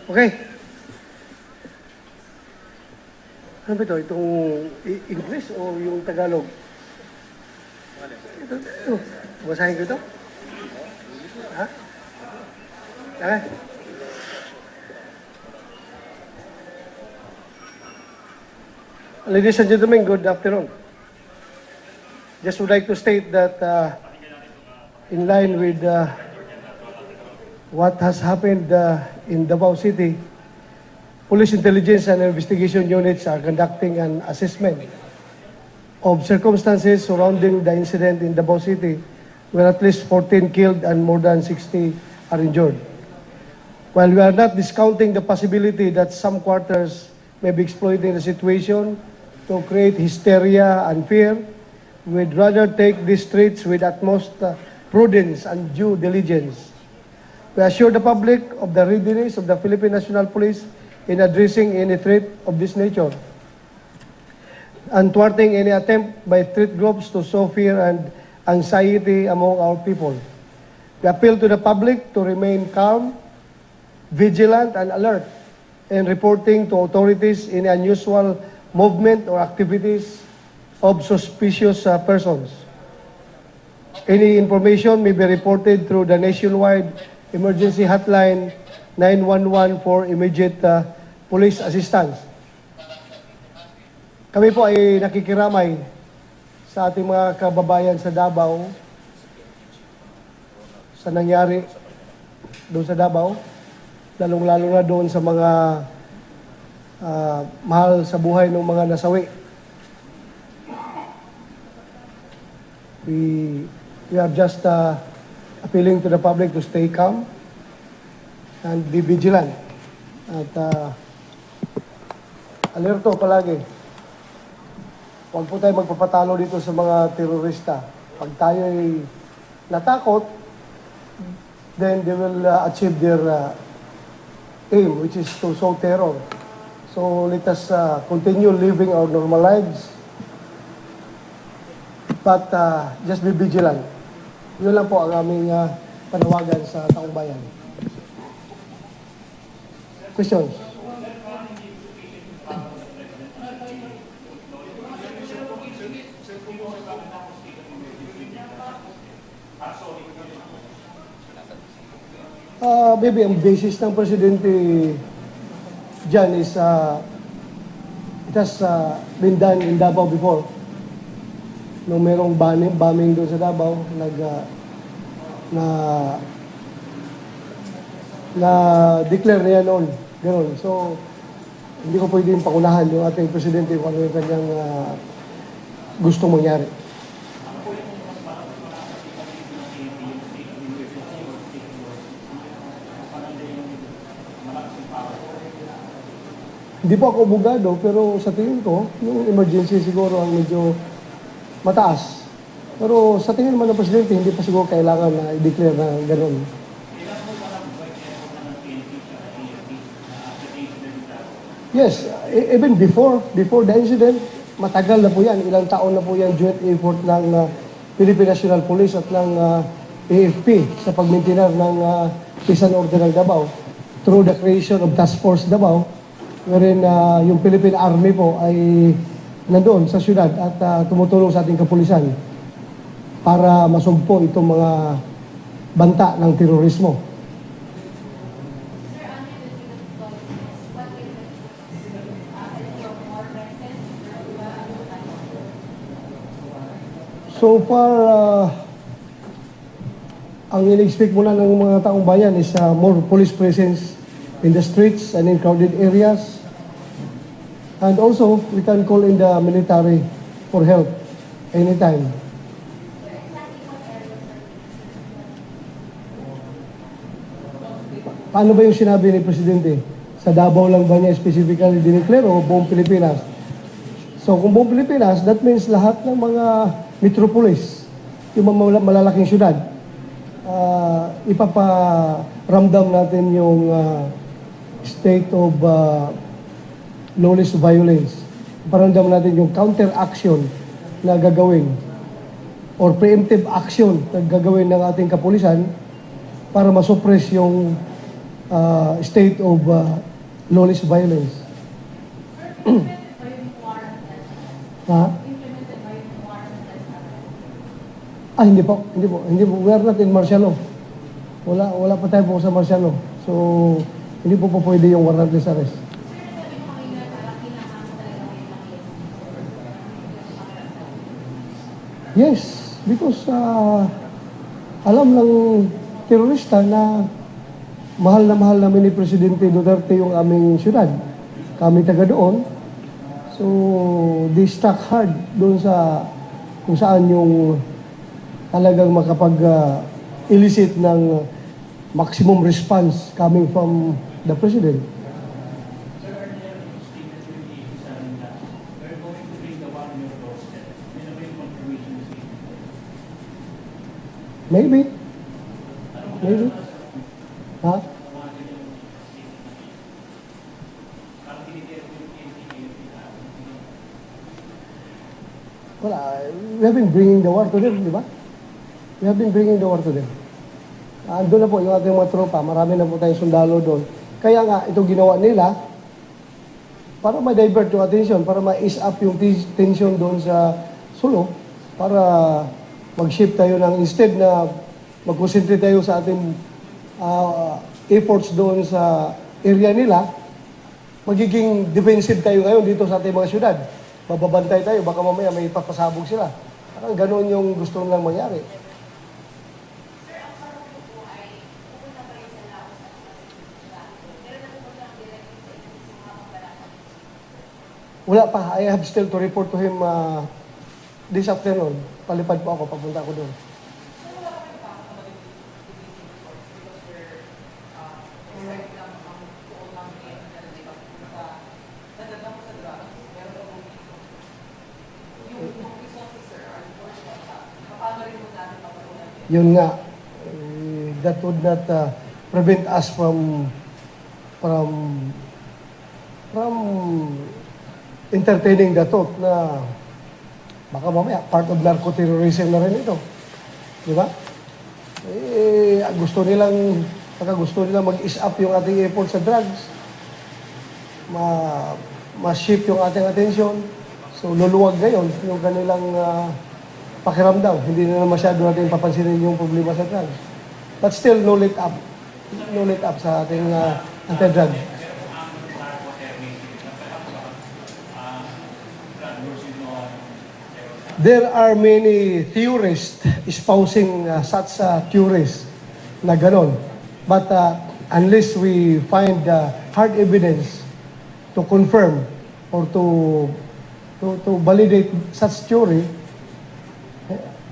Okay. Ano ba ito? Itong English o yung Tagalog? Ito. Basahin ko ito? Ha? Okay. Ladies and gentlemen, good afternoon. Just would like to state that in line with what has happened in Davao City, Police Intelligence and Investigation Units are conducting an assessment of circumstances surrounding the incident in Davao City, where at least 14 killed and more than 60 are injured. While we are not discounting the possibility that some quarters may be exploiting the situation to create hysteria and fear, we'd rather take these streets with utmost prudence and due diligence. We assure the public of the readiness of the Philippine National Police in addressing any threat of this nature and thwarting any attempt by threat groups to sow fear and anxiety among our people. We appeal to the public to remain calm, vigilant, and alert in reporting to authorities any unusual movement or activities of suspicious persons. Any information may be reported through the nationwide emergency hotline 911 for immediate police assistance. Kami po ay nakikiramay sa ating mga kababayan sa Davao sa nangyari doon sa Davao, lalong-lalo na doon sa mga mahal sa buhay ng mga nasawi. We are just appealing to the public to stay calm and be vigilant. At alerto palagi. Huwag po tayo magpapatalo dito sa mga terorista. Pag tayo ay natakot, then they will achieve their aim, which is to sow terror. So let us continue living our normal lives. But just be vigilant. Yun lang po ang aming panawagan sa taong bayan. Questions? Maybe ang basis ng presidente dyan is it has been done in Davao before. Nung merong bombing doon sa Davao, na-declare niya noon. Ganun. So, hindi ko pwedeng pakunahan yung ating presidente kung ano yung kanyang gustong mangyari. Hindi po ako abogado, pero sa tingin ko, yung emergency siguro ang medyo mataas. Pero sa tingin naman ng presidente, hindi pa siguro kailangan na i-declare na gano'n. Yes, even before the incident, matagal na po yan. Ilang taon na po yan joint effort ng Philippine National Police at ng AFP sa pagmaintinar ng peace and order ng Davao through the creation of Task Force Davao, wherein yung Philippine Army po ay nandoon sa syudad at tumutulong sa ating kapulisan para masugpo itong mga banta ng terorismo. So far, ang in-expect muna ng mga taong bayan is more police presence in the streets and in crowded areas. And also, we can call in the military for help anytime. Paano ba yung sinabi ni Presidente? Sa Davao lang ba niya specifically dineclare o buong Pilipinas? So kung buong Pilipinas, that means lahat ng mga metropolis, yung mga malalaking syudad, ipaparamdam natin yung state of lawless violence. Iparamdam natin yung counter-action na gagawin or preemptive action na gagawin ng ating kapulisan para masuppress yung state of lawless violence. Ha? Hindi po. We are not in martial law. Wala pa tayo po sa martial law. So, hindi po pwede yung warrantless arrest. Yes, because alam ng terorista na mahal namin ni Presidente Duterte yung aming syudad. Kami taga doon. So, they stuck hard doon sa kung saan yung talagang makapag-elicit ng maximum response coming from the President. Maybe. Ha? Well, we have been bringing the war to them, di ba? We have been bringing the war to them. Andun na po yung ating mga tropa, marami na po tayong sundalo doon. Kaya nga, ito ginawa nila para ma-divert yung attention, para ma-ease up yung tension doon sa Sulu, para mag-shift tayo ng, instead na mag-concentrate tayo sa ating efforts doon sa area nila, magiging defensive tayo ngayon dito sa ating mga syudad. Mababantay tayo, baka mamaya may papasabog sila. Parang ganoon yung gusto nilang mangyari. Wala pa. I have still to report to him this afternoon. Palipad po ako, papunta ako doon. Yun nga, that would not prevent us from entertaining the thought na baka mamaya part of narco-terrorism na rin ito. Di ba? Gusto nilang mag-ease up yung ating effort sa drugs, ma-shift yung ating attention. So, luluwag ngayon yung kanilang pakiramdam. Hindi na masyado natin papansinin yung problema sa drugs. But still, no let up. No let up sa ating anti-drug. There are many theorists espousing such theories na ganon. But unless we find hard evidence to confirm or to validate such theory,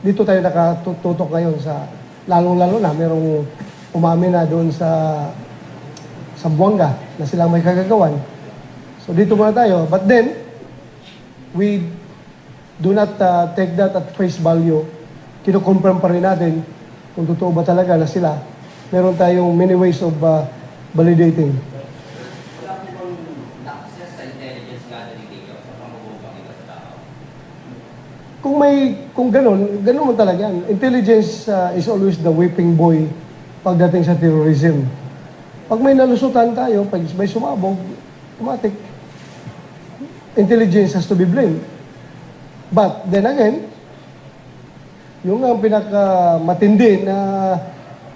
dito tayo nakatutok ngayon sa lalong-lalo na merong umamin na doon sa Buanga na silang may kagagawan. So dito muna tayo. But then, we do not take that at face value. Kino-confirm pa rin natin kung totoo ba talaga na sila. Meron tayong many ways of validating. Wala po bang access sa intelligence gathering dito sa pamumuhay nila sa tao? Kung ganun mo talaga yan. Intelligence is always the whipping boy pagdating sa terrorism. Pag may nalusutan tayo, pag may sumabog, automatic, intelligence has to be blamed. But then again, yung ang pinakamatindi na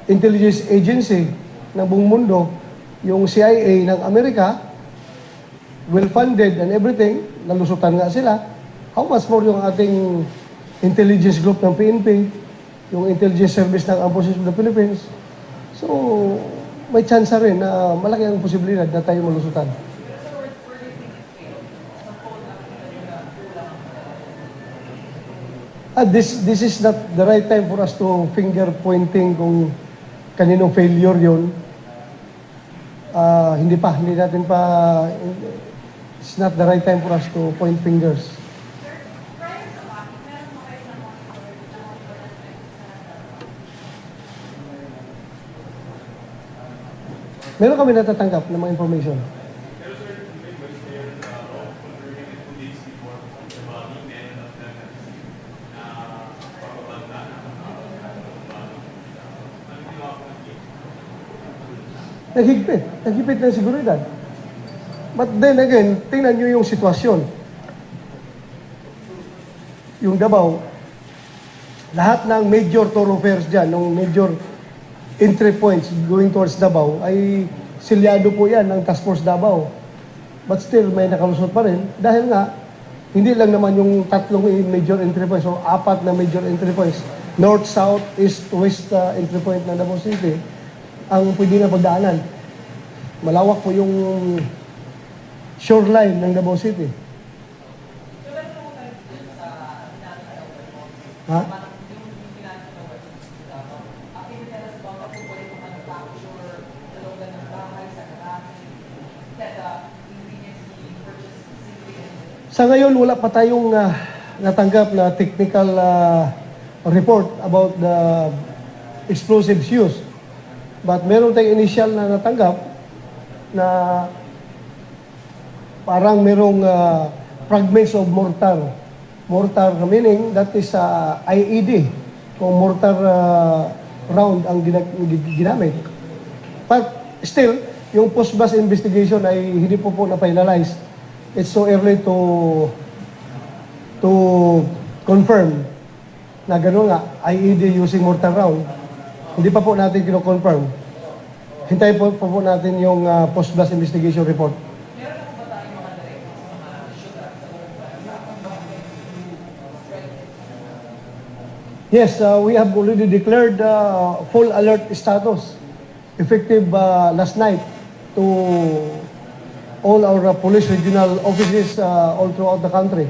intelligence agency ng buong mundo, yung CIA ng Amerika, well-funded and everything, nalusutan nga sila. How much more yung ating intelligence group ng PNP, yung intelligence service ng Armed Forces of the Philippines. So, may chance rin na malaki ang posibilidad na tayo malusutan. This is not the right time for us to finger pointing kung kaninong failure yun. Hindi natin pa, it's not the right time for us to point fingers. Meron kami natatanggap ng mga information. Naghigpit ng seguridad. But then again, tingnan nyo yung sitwasyon. Yung Davao, lahat ng major thoroughfares dyan, ng major entry points going towards Davao, ay silyado po yan ng Task Force Davao. But still, may nakalusot pa rin. Dahil nga, hindi lang naman yung tatlong major entry points, so 4 na major entry points, north, south, east, west entry point ng Davao City, ang pwede na pagdaanan. Malawak po yung shoreline ng Davao City. Ha? Sa ngayon, wala pa tayong natanggap na technical report about the explosives used. But meron tayong initial na natanggap na parang merong fragments of mortar. Mortar meaning that is IED. Kung mortar round ang ginamit. But still, yung post-bus investigation ay hindi po na-finalize. It's so early to confirm na gano'n nga, IED using mortar round. Hindi pa po natin kino-confirm. Hintayin po natin yung post-blast investigation report. Yes, we have already declared full alert status effective last night to all our police regional offices all throughout the country.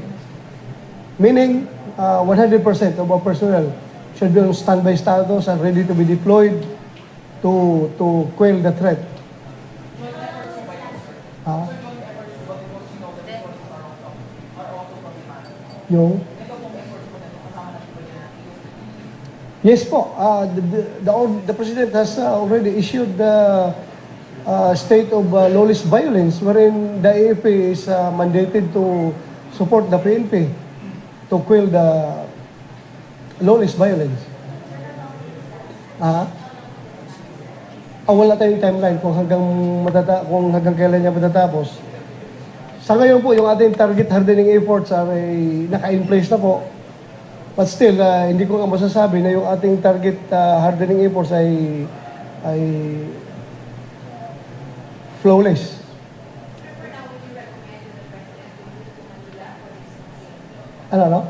Meaning, 100% of our personnel should be on standby status and ready to be deployed to quell the threat. Yung? Yes po. The President has already issued the state of lawless violence wherein the AFP is mandated to support the PNP to quell the lawless violence. Wala tayong timeline kung hanggang kailan niya matatapos. Sa ngayon po, yung ating target hardening efforts ay naka-in place na po. But still, hindi ko nga masasabi na yung ating target hardening efforts ay flawless. Ano?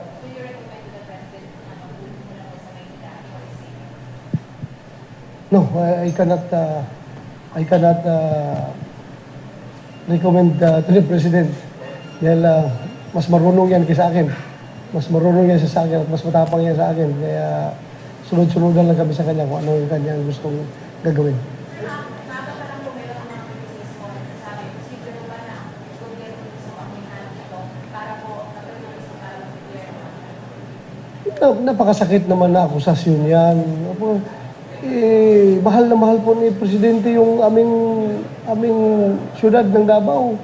No, I cannot recommend to the President. Dahil mas marunong yan kaysa akin. Mas marunong yan sa akin at mas matapang yan sa akin. Kaya sunod-sunudan lang kami sa kanya kung ano yung kanyang gustong gagawin. Napakasakit naman na akusasyon yan. Mahal na mahal po ni Presidente yung aming syudad ng Davao.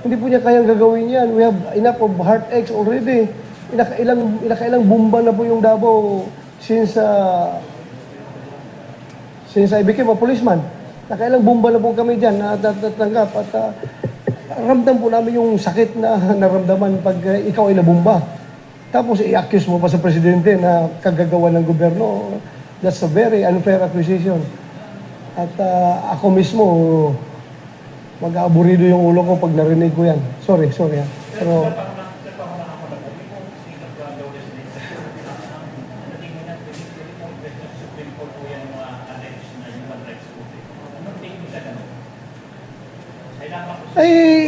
Hindi po niya kayang gagawin yan. We have enough of heartaches already. Inakailang bomba na po yung Davao since I became a policeman. Nakailang bomba na po kami dyan na tatanggap at ramdam po namin yung sakit na naramdaman pag ikaw ay nabomba. Tapos i-accuse mo pa sa Presidente na kagagawa ng gobyerno. That's a very unfair accusation. At ako mismo, mag-aaburido yung ulo ko pag narinig ko yan. Sorry. Pero,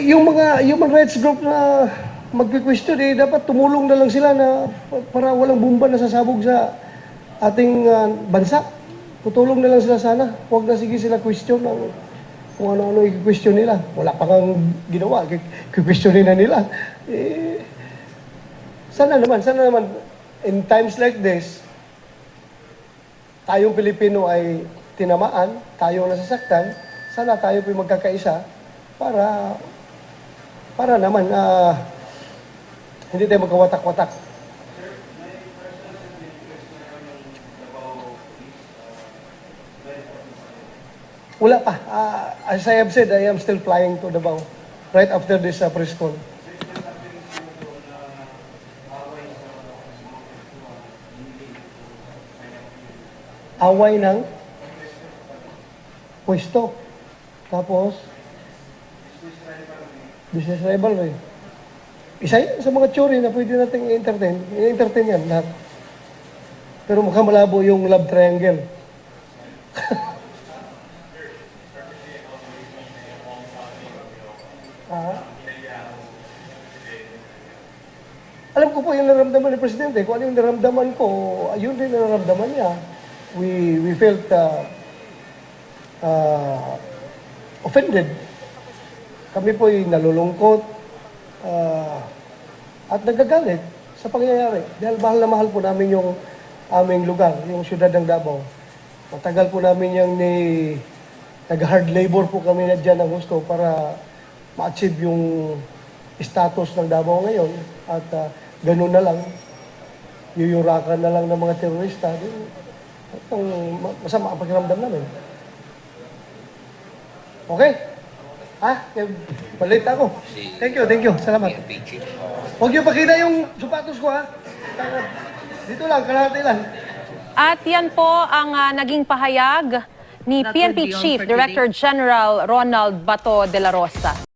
yung mga human rights group na magki-question, dapat tumulong na lang sila na para walang bomba na sasabog sa ating bansa. Tutulong na lang sila sana. Huwag na sige sila question ng kung ano-ano i-question nila. Wala pa kang ginawa. I-questionin na nila. Sana naman, in times like this, tayong Pilipino ay tinamaan, tayo nasasaktan, sana tayo po magkakaisa para naman hindi tayo magkawatak-watak. Wala pa. As I have said, I am still flying to Davao right after this press call. Away ng pwesto. Tapos, business rivalry. Isa yan sa mga theory na pwede nating i-entertain. I-entertain yan lahat. Pero mukhang malabo yung love triangle. Alam ko po yung naramdaman ni Presidente. Kung ano yung naramdaman ko, ayun din ang naramdaman niya. We felt offended. Kami po'y nalulungkot at nagagalit sa pangyayari. Dahil mahal na mahal po namin yung aming lugar, yung siyudad ng Davao. Matagal po namin yung nag-hard labor po kami na dyan ng gusto para ma-achieve yung status ng Davao ngayon. At ganun na lang, yuyurakan na lang ng mga terorista. Ang masama ang pakiramdam namin. Okay? Balit ako. Thank you. Salamat. Huwag niyo pakita yung sapatos ko, ha? Dito lang, kalahati lang. At yan po ang naging pahayag ni PNP Chief Director General Ronald Bato de la Rosa.